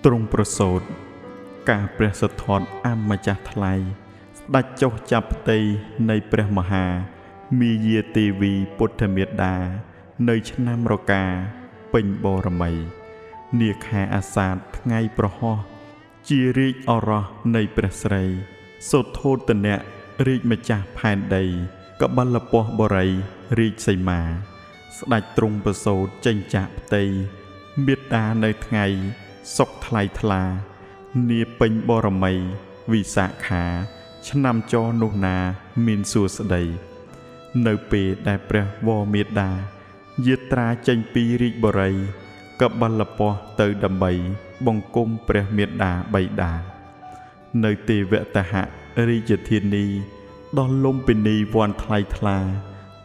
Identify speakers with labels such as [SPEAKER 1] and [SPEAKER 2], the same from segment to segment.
[SPEAKER 1] ទ្រង់ប្រសូតការព្រះសទ្ធត្ថអម្ចាស់ថ្លៃស្ដេចចុះចាប់ផ្ទៃនៃព្រះមហាមាយាទេវីពុទ្ធមេត្តានៅឆ្នាំរកាពេញបរមីនាខែអាសាឍថ្ងៃប្រហោះជារាជឱរសនៃព្រះស្រីសូទ្ធោទនៈរាជម្ចាស់ផែនដីកបលពស់បរិយរាជសីមាស្ដេចទ្រង់ប្រសូតចេញចាកផ្ទៃមេត្តានៅថ្ងៃសុកថ្លៃថ្លានាពេញបរមីវិសាខាឆ្នាំចនោះណាមានសួស្តីនៅពេលដែលព្រះវរមេត្តាយាត្រាចេញពីរាជបុរីកបលពស់ទៅដើម្បីបង្គំព្រះមេត្តាបិតានៅទេវតហរាជធានីដ៏លំពិនីវ័នថ្លៃថ្លា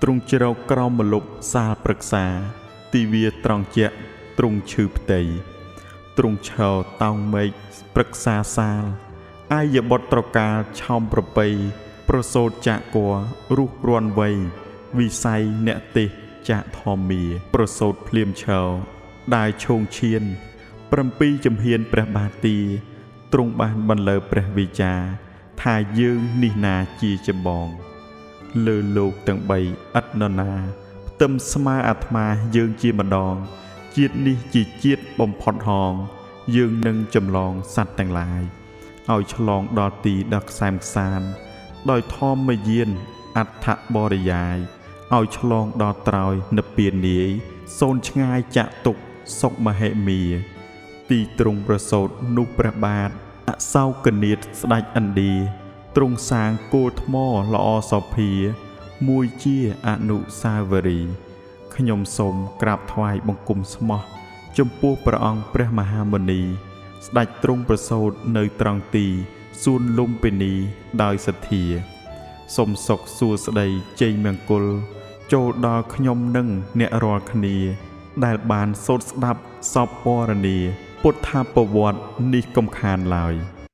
[SPEAKER 1] ទ្រង់ជ្រកក្រោមម្លប់សាលប្រឹក្សាទិវាត្រង់ជាក់ទ្រង់ឈឺផ្ទៃទ្រង់ឈរតោងមេឃប្រឹក្សាសាលអាយបុត្រត្រកាលឆោមប្រពៃប្រសូតចាក់គររុះរាន់វៃវិស័យអ្នកទេសចាក់ធម្មាប្រសូតភ្លាមឈរដាយឈោងឈាន7ជំហានព្រះបាទទីទ្រង់បានបន្លឺព្រះវិចាថាយើងនេះណាជាចម្បងលើលោកទាំង3ឥតនរណាផ្ទឹមស្មើអាត្មាយើងជាម្ដងជាតិនេះជាជាតិបំផុតហងយើងនឹងចម្លងសត្វទាំងឡាយឲ្យឆ្លងដល់ទីដ៏ខ្សែមខ្សានដោយធម្មយានអដ្ឋបរិយាយឲ្យឆ្លងដល់ត្រើយនិព្វាននាយសូនឆ្ងាយចាក់ទុកសុខមហិមាទីទ្រង់ប្រសូតនោះព្រះបាទអសោកនាថស្ដេចឥណ្ឌាទ្រង់សាងគោលថ្មល្អសោភាមួយជាអនុស្សាវរីយ៍ខ្ញុំសូមក្រាបថ្វាយបង្គំស្មោះចំពោះព្រះអង្គព្រះមហាមុនីស្ដេចទ្រង់ប្រសូតនៅត្រង់ទីសួនលំពិនីដោយសទ្ធាសូមសុខសួស្តីជ័យមង្គលចូលដល់ខ្ញុំនិងអ្នករាល់គ្នាដែលបានសូត្រស្ដាប់សពពរនាពុទ្ធាប្រវត្តិនេះកំខានឡើយ